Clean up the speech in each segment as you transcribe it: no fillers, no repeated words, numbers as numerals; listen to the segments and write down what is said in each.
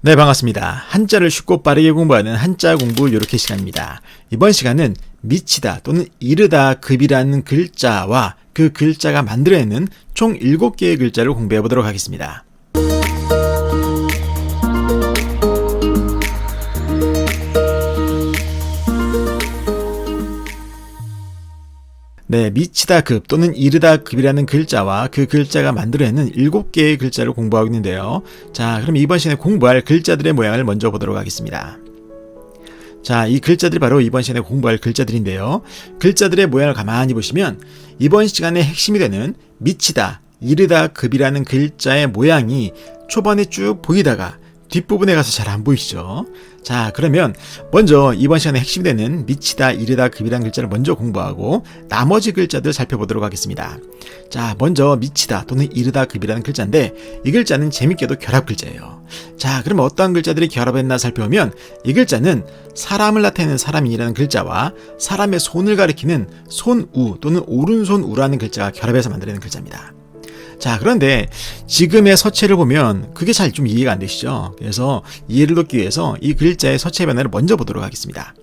네, 반갑습니다. 한자를 쉽고 빠르게 공부하는 한자 공부 요렇게 시간입니다. 이번 시간은 미치다 또는 이르다 급이라는 글자와 그 글자가 만들어내는 총 7개의 글자를 공부해 보도록 하겠습니다. 네, 미치다 급 또는 이르다 급이라는 글자와 그 글자가 만들어내는 7개의 글자를 공부하고 있는데요. 자, 그럼 이번 시간에 공부할 글자들의 모양을 먼저 보도록 하겠습니다. 자, 이 글자들이 바로 이번 시간에 공부할 글자들인데요. 글자들의 모양을 가만히 보시면 이번 시간의 핵심이 되는 미치다, 이르다 급이라는 글자의 모양이 초반에 쭉 보이다가 뒷부분에 가서 잘 안 보이시죠? 자, 그러면 먼저 이번 시간에 핵심이 되는 미치다, 이르다 급이라는 글자를 먼저 공부하고 나머지 글자들 살펴보도록 하겠습니다. 자, 먼저 미치다 또는 이르다 급이라는 글자인데 이 글자는 재밌게도 결합 글자예요. 자, 그럼 어떠한 글자들이 결합했나 살펴보면 이 글자는 사람을 나타내는 사람인이라는 글자와 사람의 손을 가리키는 손우 또는 오른손우라는 글자가 결합해서 만들어낸 글자입니다. 자, 그런데 지금의 서체를 보면 그게 잘 좀 이해가 안 되시죠? 그래서 이해를 돕기 위해서 이 글자의 서체 변화를 먼저 보도록 하겠습니다.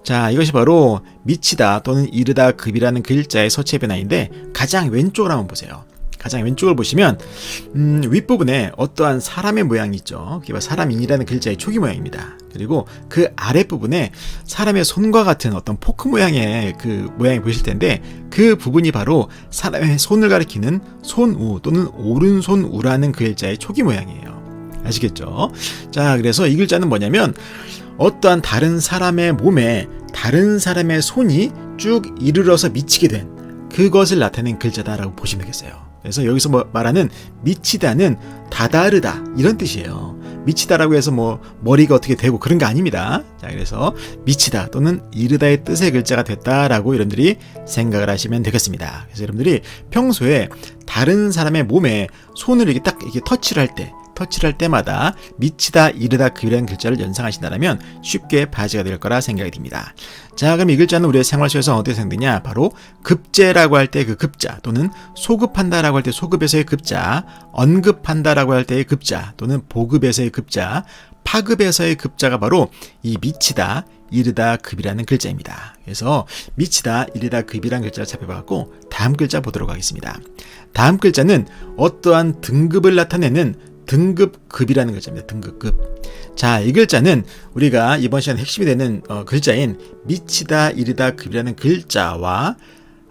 자, 이것이 바로 미치다 또는 이르다 급이라는 글자의 서체 변화인데 가장 왼쪽을 한번 보세요. 가장 왼쪽을 보시면 윗부분에 어떠한 사람의 모양이 있죠. 그게 바로 사람인이라는 글자의 초기 모양입니다. 그리고 그 아랫부분에 사람의 손과 같은 어떤 포크 모양의 그 모양이 보이실 텐데 그 부분이 바로 사람의 손을 가리키는 손우 또는 오른손우라는 글자의 초기 모양이에요. 아시겠죠? 자, 그래서 이 글자는 뭐냐면 어떠한 다른 사람의 몸에 다른 사람의 손이 쭉 이르러서 미치게 된 그것을 나타낸 글자다라고 보시면 되겠어요. 그래서 여기서 말하는 미치다는 다다르다 이런 뜻이에요. 미치다라고 해서 머리가 어떻게 되고 그런 거 아닙니다. 자, 그래서 미치다 또는 이르다의 뜻의 글자가 됐다라고 여러분들이 생각을 하시면 되겠습니다. 그래서 여러분들이 평소에 다른 사람의 몸에 손을 이렇게 딱 이렇게 터치를 할 때마다 미치다, 이르다, 급이라는 글자를 연상하신다면 쉽게 바지가 될 거라 생각이 듭니다. 자, 그럼 이 글자는 우리의 생활 속에서 어떻게 사용되냐? 바로 급제라고 할 때 그 급자 또는 소급한다라고 할 때 소급에서의 급자, 언급한다라고 할 때의 급자 또는 보급에서의 급자, 파급에서의 급자가 바로 이 미치다, 이르다, 급이라는 글자입니다. 그래서 미치다, 이르다, 급이라는 글자를 살펴봤고 다음 글자 보도록 하겠습니다. 다음 글자는 어떠한 등급을 나타내는 등급급이라는 글자입니다. 등급급. 자, 이 글자는 우리가 이번 시간 핵심이 되는 글자인 미치다, 이르다, 급이라는 글자와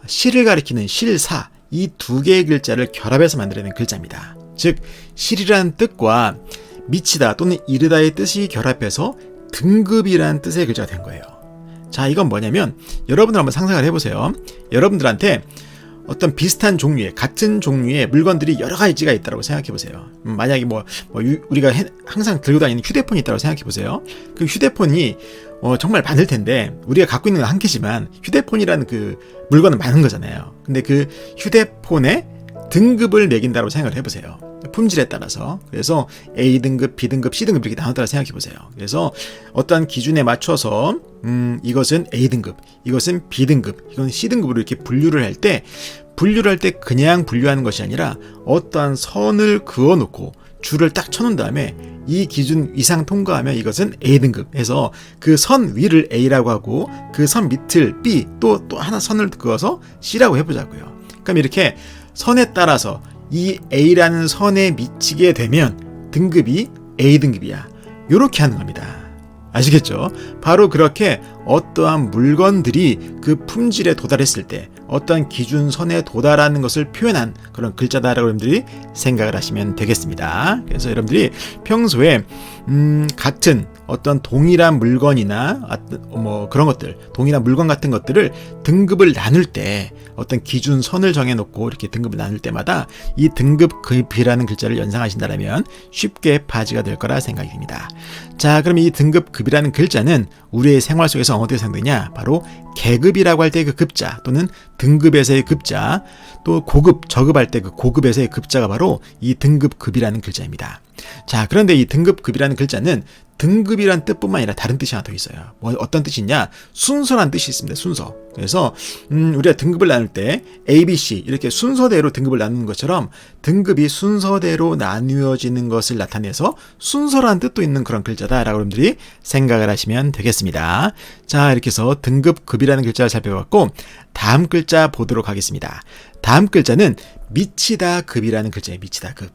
실을 가리키는 실사 이 두 개의 글자를 결합해서 만들어낸 글자입니다. 즉 실이라는 뜻과 미치다 또는 이르다의 뜻이 결합해서 등급이라는 뜻의 글자가 된 거예요. 자, 이건 뭐냐면 여러분들 한번 상상을 해보세요. 여러분들한테 어떤 비슷한 종류의 같은 종류의 물건들이 여러 가지가 있다고 생각해 보세요. 만약에 우리가 항상 들고 다니는 휴대폰이 있다고 생각해 보세요. 그 휴대폰이 정말 많을 텐데 우리가 갖고 있는 건 한 개지만 휴대폰이라는 그 물건은 많은 거잖아요. 근데 그 휴대폰에 등급을 매긴다고 생각을 해보세요. 품질에 따라서. 그래서 A등급, B등급, C등급 이렇게 나눴다고 생각해 보세요. 그래서 어떠한 기준에 맞춰서 이것은 A등급, 이것은 B등급, 이건 C등급으로 이렇게 분류를 할 때 그냥 분류하는 것이 아니라 어떠한 선을 그어놓고 줄을 딱 쳐놓은 다음에 이 기준 이상 통과하면 이것은 A등급 해서 그 선 위를 A라고 하고 그 선 밑을 B 또 하나 선을 그어서 C라고 해보자고요. 그럼 이렇게 선에 따라서 이 A라는 선에 미치게 되면 등급이 A등급이야. 요렇게 하는 겁니다. 아시겠죠? 바로 그렇게 어떠한 물건들이 그 품질에 도달했을 때 어떠한 기준선에 도달하는 것을 표현한 그런 글자다라고 여러분들이 생각을 하시면 되겠습니다. 그래서 여러분들이 평소에 같은 어떤 동일한 물건이나 그런 것들, 동일한 물건 같은 것들을 등급을 나눌 때 어떤 기준선을 정해놓고 이렇게 등급을 나눌 때마다 이 등급급이라는 글자를 연상하신다면 쉽게 바지가 될 거라 생각이 듭니다. 자, 그럼 이 등급급이라는 글자는 우리의 생활 속에서 어떻게 사용되냐? 바로 계급이라고 할 때 그 급자 또는 등급에서의 급자, 또 고급, 저급할 때 그 고급에서의 급자가 바로 이 등급급이라는 글자입니다. 자, 그런데 이 등급급이라는 글자는 등급이란 뜻뿐만 아니라 다른 뜻이 하나 더 있어요. 어떤 뜻이냐? 순서란 뜻이 있습니다. 순서. 그래서 우리가 등급을 나눌 때 A, B, C 이렇게 순서대로 등급을 나누는 것처럼 등급이 순서대로 나누어지는 것을 나타내서 순서라는 뜻도 있는 그런 글자다라고 여러분들이 생각을 하시면 되겠습니다. 자, 이렇게 해서 등급, 급이라는 글자를 살펴봤고 다음 글자 보도록 하겠습니다. 다음 글자는 미치다, 급이라는 글자예요. 미치다, 급.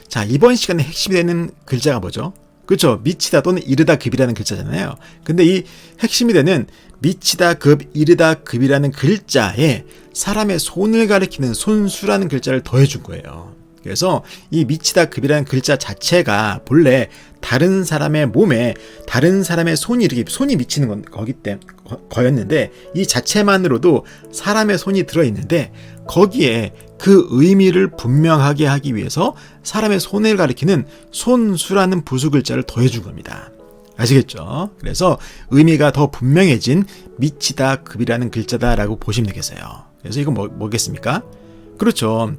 자, 이번 시간에 핵심이 되는 글자가 뭐죠? 그렇죠. 미치다 또는 이르다 급이라는 글자잖아요. 근데 이 핵심이 되는 미치다 급, 이르다 급이라는 글자에 사람의 손을 가리키는 손수라는 글자를 더해준 거예요. 그래서 이 미치다 급이라는 글자 자체가 본래 다른 사람의 몸에 다른 사람의 손이 이렇게 손이 미치는 거였는데 이 자체만으로도 사람의 손이 들어있는데 거기에 그 의미를 분명하게 하기 위해서 사람의 손을 가리키는 손수라는 부수 글자를 더해준 겁니다. 아시겠죠? 그래서 의미가 더 분명해진 미치다 급이라는 글자다라고 보시면 되겠어요. 그래서 이건 뭐겠습니까? 그렇죠.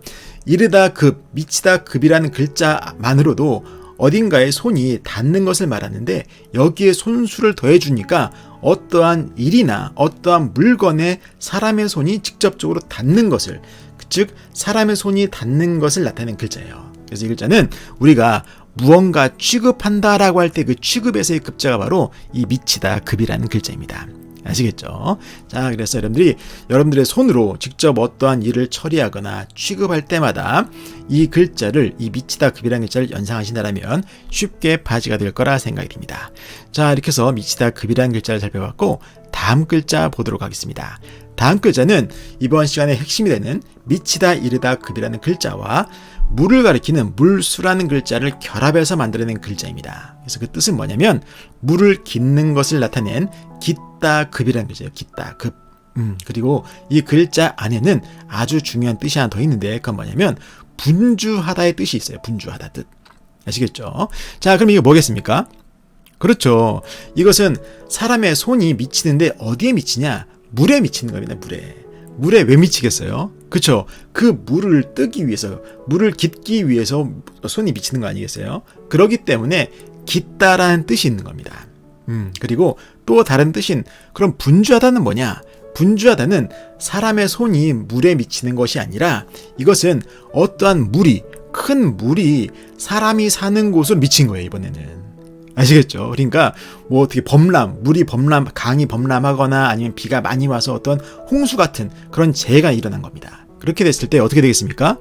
이르다 급, 미치다 급이라는 글자만으로도 어딘가에 손이 닿는 것을 말하는데 여기에 손수를 더해주니까 어떠한 일이나 어떠한 물건에 사람의 손이 직접적으로 닿는 것을, 즉 사람의 손이 닿는 것을 나타내는 글자예요. 그래서 이 글자는 우리가 무언가 취급한다라고 할 때 그 취급에서의 급자가 바로 이 미치다 급이라는 글자입니다. 아시겠죠? 자, 그래서 여러분들의 손으로 직접 어떠한 일을 처리하거나 취급할 때마다 이 글자를, 이 미치다 급이라는 글자를 연상하신다면 쉽게 바지가 될 거라 생각이 듭니다. 자, 이렇게 해서 미치다 급이라는 글자를 살펴봤고 다음 글자 보도록 하겠습니다. 다음 글자는 이번 시간의 핵심이 되는 미치다, 이르다 급이라는 글자와 물을 가리키는 물수라는 글자를 결합해서 만들어낸 글자입니다. 그래서 그 뜻은 뭐냐면 물을 깃는 것을 나타낸 깃다 급이라는 글자예요. 깃다 급. 그리고 이 글자 안에는 아주 중요한 뜻이 하나 더 있는데 그건 뭐냐면 분주하다의 뜻이 있어요. 분주하다 뜻. 아시겠죠? 자, 그럼 이게 뭐겠습니까? 그렇죠. 이것은 사람의 손이 미치는데 어디에 미치냐? 물에 미치는 겁니다. 물에 왜 미치겠어요? 그쵸? 그 물을 뜨기 위해서, 물을 깃기 위해서 손이 미치는 거 아니겠어요? 그렇기 때문에 깃다라는 뜻이 있는 겁니다. 그리고 또 다른 뜻인 그럼 분주하다는 뭐냐? 분주하다는 사람의 손이 물에 미치는 것이 아니라 이것은 어떠한 큰 물이 사람이 사는 곳으로 미친 거예요, 이번에는. 아시겠죠? 그러니까 뭐 어떻게 강이 범람하거나 아니면 비가 많이 와서 어떤 홍수 같은 그런 재해가 일어난 겁니다. 그렇게 됐을 때 어떻게 되겠습니까?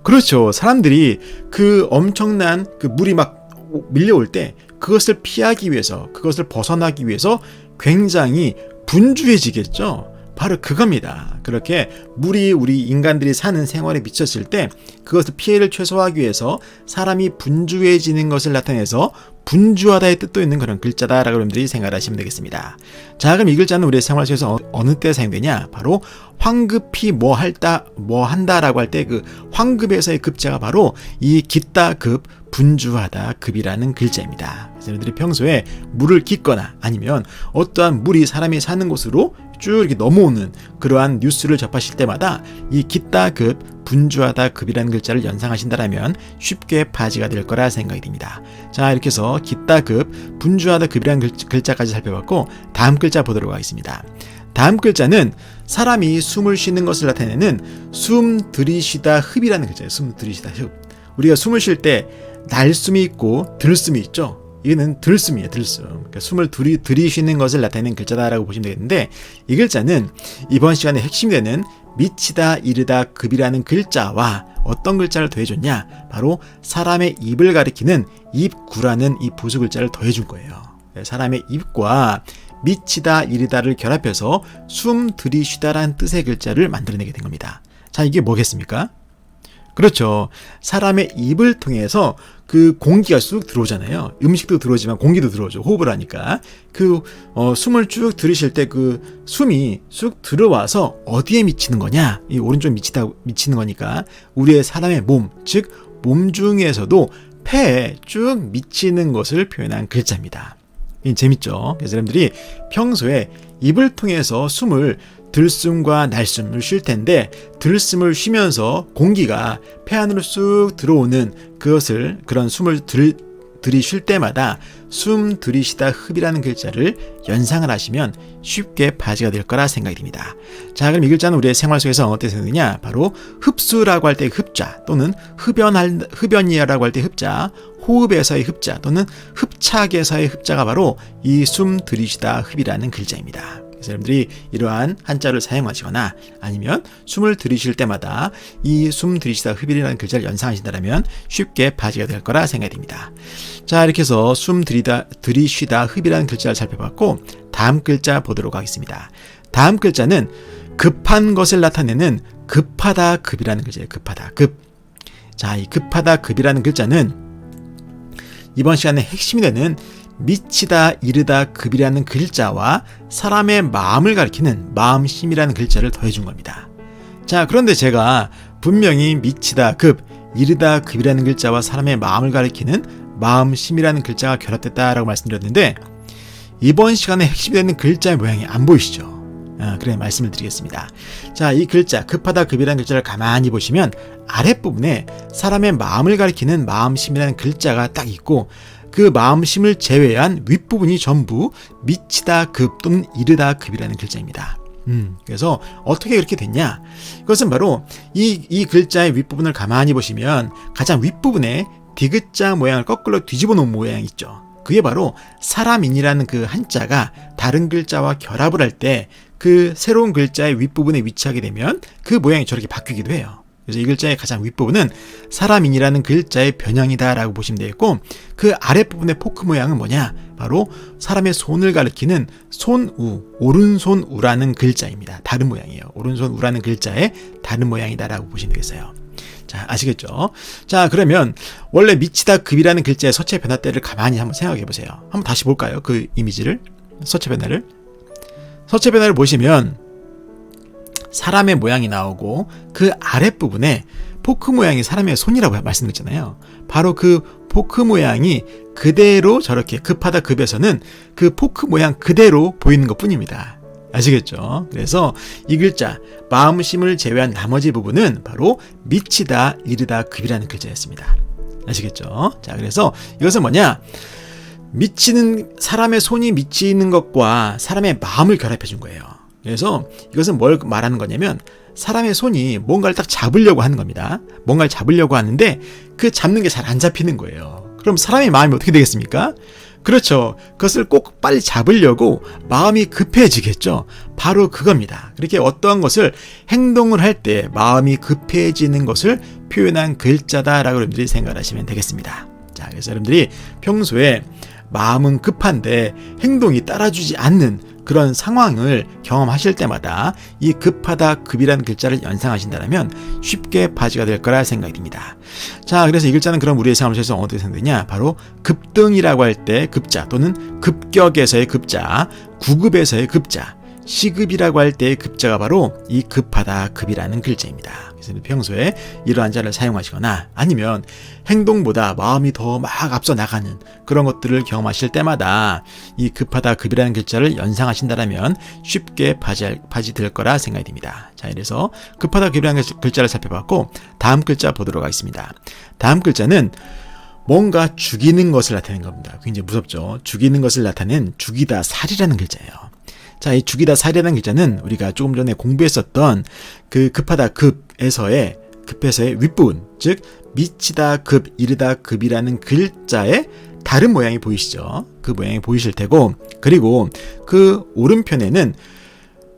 그렇죠. 사람들이 그 엄청난 그 물이 막 밀려올 때 그것을 피하기 위해서, 그것을 벗어나기 위해서 굉장히 분주해지겠죠. 바로 그겁니다. 그렇게 물이 우리 인간들이 사는 생활에 미쳤을 때 그것을 피해를 최소화하기 위해서 사람이 분주해지는 것을 나타내서 분주하다의 뜻도 있는 그런 글자다라고 여러분들이 생각하시면 되겠습니다. 자, 그럼 이 글자는 우리의 생활 속에서 어느 때 사용되냐? 바로 황급히 뭐 한다라고 할 때 그 황급에서의 급자가 바로 이 깃다 급, 분주하다 급이라는 글자입니다. 그래서 여러분들이 평소에 물을 깃거나 아니면 어떠한 물이 사람이 사는 곳으로 쭉 이렇게 넘어오는 그러한 뉴스를 접하실 때마다 이 깃다 급, 분주하다 급이라는 글자를 연상하신다면 쉽게 바지가 될 거라 생각이 듭니다. 자, 이렇게 해서 깃다 급, 분주하다 급이라는 글자까지 살펴봤고 다음 글자 보도록 하겠습니다. 다음 글자는 사람이 숨을 쉬는 것을 나타내는 숨 들이쉬다 흡이라는 글자예요. 숨 들이쉬다 흡. 우리가 숨을 쉴 때 날숨이 있고 들숨이 있죠. 이거는 들숨이에요. 들숨. 그러니까 숨을 들이쉬는 것을 나타내는 글자다라고 보시면 되겠는데 이 글자는 이번 시간에 핵심이 되는 미치다, 이르다 급이라는 글자와 어떤 글자를 더해줬냐? 바로 사람의 입을 가리키는 입구라는 이 부수 글자를 더해준 거예요. 사람의 입과 미치다, 이르다를 결합해서 숨 들이쉬다라는 뜻의 글자를 만들어내게 된 겁니다. 자, 이게 뭐겠습니까? 그렇죠. 사람의 입을 통해서 그 공기가 쑥 들어오잖아요. 음식도 들어오지만 공기도 들어오죠. 호흡을 하니까. 숨을 쭉 들이쉴 때 그 숨이 쑥 들어와서 어디에 미치는 거냐? 이 오른쪽 미치는 거니까 우리의 사람의 몸, 즉 몸 중에서도 폐에 쭉 미치는 것을 표현한 글자입니다. 재밌죠? 그래서 여러분들이 평소에 입을 통해서 숨을 들숨과 날숨을 쉴 텐데 들숨을 쉬면서 공기가 폐 안으로 쑥 들어오는 그런 숨을 들이쉴 때마다 숨 들이쉬다 흡이라는 글자를 연상을 하시면 쉽게 바지가 될 거라 생각이 듭니다. 자, 그럼 이 글자는 우리의 생활 속에서 어떻게 쓰느냐? 바로 흡수라고 할 때 흡자, 또는 흡연이라고 할 때 흡자, 호흡에서의 흡자, 또는 흡착에서의 흡자가 바로 이 숨 들이쉬다 흡이라는 글자입니다. 그래서 여러분들이 이러한 한자를 사용하시거나 아니면 숨을 들이쉴 때마다 이 숨 들이쉬다 흡이라는 글자를 연상하신다면 쉽게 바지가 될 거라 생각이 됩니다. 자, 이렇게 해서 숨 들이쉬다 흡이라는 글자를 살펴봤고, 다음 글자 보도록 하겠습니다. 다음 글자는 급한 것을 나타내는 급하다 급이라는 글자예요. 급하다 급. 자, 이 급하다 급이라는 글자는 이번 시간에 핵심이 되는 미치다 이르다 급이라는 글자와 사람의 마음을 가리키는 마음심이라는 글자를 더해준 겁니다. 자, 그런데 제가 분명히 미치다 급, 이르다 급이라는 글자와 사람의 마음을 가리키는 마음심이라는 글자가 결합됐다라고 말씀드렸는데, 이번 시간에 핵심이 되는 글자의 모양이 안 보이시죠? 그래, 말씀을 드리겠습니다. 자, 이 글자 급하다 급이라는 글자를 가만히 보시면 아랫부분에 사람의 마음을 가리키는 마음심이라는 글자가 딱 있고, 그 마음심을 제외한 윗부분이 전부 미치다 급 또는 이르다 급이라는 글자입니다. 그래서 어떻게 그렇게 됐냐? 이것은 바로 이 글자의 윗부분을 가만히 보시면 가장 윗부분에 디귿자 모양을 거꾸로 뒤집어 놓은 모양이 있죠. 그게 바로 사람인이라는 그 한자가 다른 글자와 결합을 할 때 그 새로운 글자의 윗부분에 위치하게 되면 그 모양이 저렇게 바뀌기도 해요. 그래서 이 글자의 가장 윗부분은 사람인이라는 글자의 변형이다라고 보시면 되겠고, 그 아랫부분의 포크 모양은 뭐냐? 바로 사람의 손을 가리키는 손우, 오른손우라는 글자입니다. 다른 모양이에요. 오른손우라는 글자의 다른 모양이다라고 보시면 되겠어요. 자, 아시겠죠? 자, 그러면 원래 미치다 급이라는 글자의 서체 변화대를 가만히 한번 생각해 보세요. 한번 다시 볼까요? 그 이미지를, 서체 변화를 보시면 사람의 모양이 나오고, 그 아랫부분에 포크 모양이 사람의 손이라고 말씀드렸잖아요. 바로 그 포크 모양이 그대로 저렇게 급하다 급에서는 그 포크 모양 그대로 보이는 것 뿐입니다. 아시겠죠? 그래서 이 글자 마음심을 제외한 나머지 부분은 바로 미치다 이르다 급이라는 글자였습니다. 아시겠죠? 자, 그래서 이것은 뭐냐? 사람의 손이 미치는 것과 사람의 마음을 결합해 준 거예요. 그래서 이것은 뭘 말하는 거냐면, 사람의 손이 뭔가를 딱 잡으려고 하는 겁니다. 뭔가를 잡으려고 하는데 그 잡는 게 잘 안 잡히는 거예요. 그럼 사람의 마음이 어떻게 되겠습니까? 그렇죠. 그것을 꼭 빨리 잡으려고 마음이 급해지겠죠. 바로 그겁니다. 그렇게 어떠한 것을 행동을 할 때 마음이 급해지는 것을 표현한 글자다라고 여러분들이 생각하시면 되겠습니다. 자, 그래서 여러분들이 평소에 마음은 급한데 행동이 따라주지 않는 그런 상황을 경험하실 때마다 이 급하다 급이라는 글자를 연상하신다면 쉽게 바지가 될 거라 생각이 듭니다. 자, 그래서 이 글자는 그럼 우리의 생활 속에서 어떻게 생각되냐? 바로 급등이라고 할 때 급자, 또는 급격에서의 급자, 구급에서의 급자, 시급이라고 할 때의 급자가 바로 이 급하다 급이라는 글자입니다. 그래서 평소에 이러한 자를 사용하시거나 아니면 행동보다 마음이 더 막 앞서 나가는 그런 것들을 경험하실 때마다 이 급하다 급이라는 글자를 연상하신다면 쉽게 바지 될 거라 생각이 듭니다. 자, 이래서 급하다 급이라는 글자를 살펴봤고, 다음 글자 보도록 하겠습니다. 다음 글자는 뭔가 죽이는 것을 나타내는 겁니다. 굉장히 무섭죠. 죽이는 것을 나타낸 죽이다 살이라는 글자예요. 자, 이 죽이다 살이라는 글자는 우리가 조금 전에 공부했었던 그 급하다 급에서의 윗부분, 즉 미치다 급, 이르다 급이라는 글자의 다른 모양이 보이시죠? 그 모양이 보이실 테고, 그리고 그 오른편에는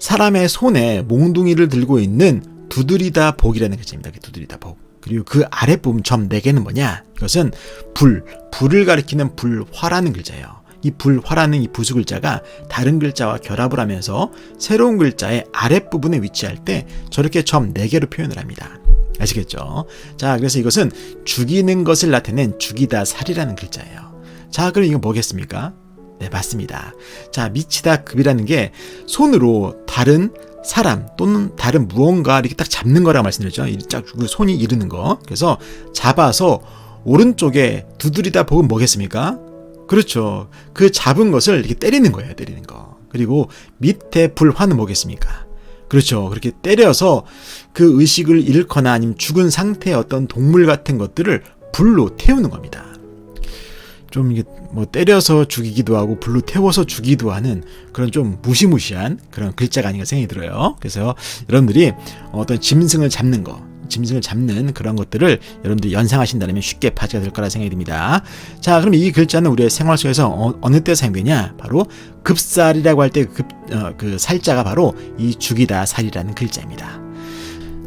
사람의 손에 몽둥이를 들고 있는 두드리다 복이라는 글자입니다. 두드리다 복. 그리고 그 아랫부분 점 4개는 뭐냐? 이것은 불을 가리키는 불화라는 글자예요. 이 불화라는 이 부수 글자가 다른 글자와 결합을 하면서 새로운 글자의 아랫부분에 위치할 때 저렇게 점 4개로 표현을 합니다. 아시겠죠? 자, 그래서 이것은 죽이는 것을 나타낸 죽이다 살이라는 글자예요. 자, 그럼 이건 뭐겠습니까? 네, 맞습니다. 자, 미치다 급이라는 게 손으로 다른 사람 또는 다른 무언가 이렇게 딱 잡는 거라고 말씀드렸죠. 딱 손이 이르는 거. 그래서 잡아서 오른쪽에 두드리다 복은 뭐겠습니까? 그렇죠. 그 잡은 것을 이렇게 때리는 거예요. 때리는 거. 그리고 밑에 불화는 뭐겠습니까? 그렇죠. 그렇게 때려서 그 의식을 잃거나 아니면 죽은 상태의 어떤 동물 같은 것들을 불로 태우는 겁니다. 좀 이게 뭐 때려서 죽이기도 하고 불로 태워서 죽이기도 하는 그런 좀 무시무시한 그런 글자가 아닌가 생각이 들어요. 그래서 여러분들이 어떤 짐승을 잡는 그런 것들을 여러분들이 연상하신다면 쉽게 파지가 될 거라 생각이 듭니다. 자, 그럼 이 글자는 우리의 생활 속에서 어느 때 사용되냐? 바로 급살이라고 할 때 그 살자가 바로 이 죽이다 살이라는 글자입니다.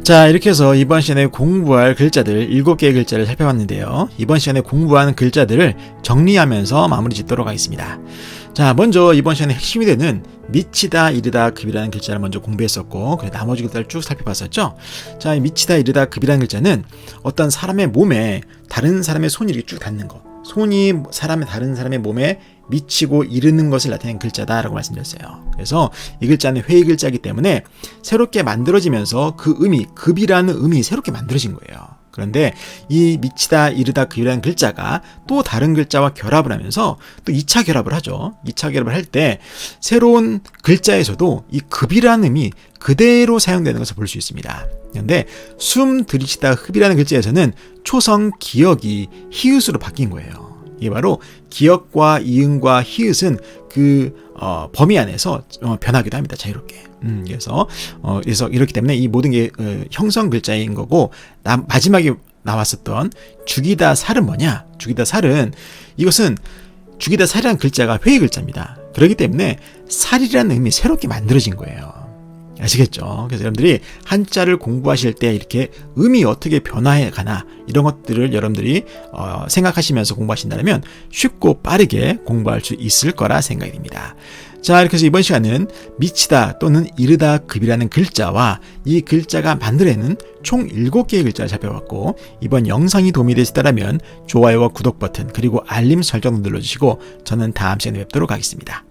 자, 이렇게 해서 이번 시간에 공부할 글자들 7개의 글자를 살펴봤는데요. 이번 시간에 공부하는 글자들을 정리하면서 마무리 짓도록 하겠습니다. 자, 먼저 이번 시간에 핵심이 되는 미치다, 이르다, 급이라는 글자를 먼저 공부했었고, 그리고 나머지 글자를 쭉 살펴봤었죠. 자, 이 미치다, 이르다, 급이라는 글자는 어떤 사람의 몸에 다른 사람의 손이 이렇게 쭉 닿는 것, 손이 다른 사람의 몸에 미치고 이르는 것을 나타내는 글자다라고 말씀드렸어요. 그래서 이 글자는 회의 글자이기 때문에 새롭게 만들어지면서 그 의미, 급이라는 의미 새롭게 만들어진 거예요. 그런데 이 미치다, 이르다, 급이라는 글자가 또 다른 글자와 결합을 하면서 또 2차 결합을 하죠. 2차 결합을 할 때 새로운 글자에서도 이 급이라는 의미 그대로 사용되는 것을 볼 수 있습니다. 그런데 숨 들이치다 흡이라는 글자에서는 초성 기역이 히읗으로 바뀐 거예요. 이게 바로 기역과 이응과 히읗은 그 범위 안에서 변하기도 합니다. 자유롭게. 그래서 이렇기 때문에 이 모든 게 형성 글자인 거고, 마지막에 나왔었던 죽이다 살은 뭐냐? 죽이다 살은 이것은 죽이다 살이라는 글자가 회의 글자입니다. 그렇기 때문에 살이라는 의미 새롭게 만들어진 거예요. 아시겠죠? 그래서 여러분들이 한자를 공부하실 때 이렇게 의미 어떻게 변화해 가나 이런 것들을 여러분들이 생각하시면서 공부하신다면 쉽고 빠르게 공부할 수 있을 거라 생각이 듭니다. 자, 이렇게 해서 이번 시간은 미치다 또는 이르다 급이라는 글자와 이 글자가 만들어내는 총 7개의 글자를 살펴봤고, 이번 영상이 도움이 되셨다면 좋아요와 구독 버튼 그리고 알림 설정도 눌러주시고 저는 다음 시간에 뵙도록 하겠습니다.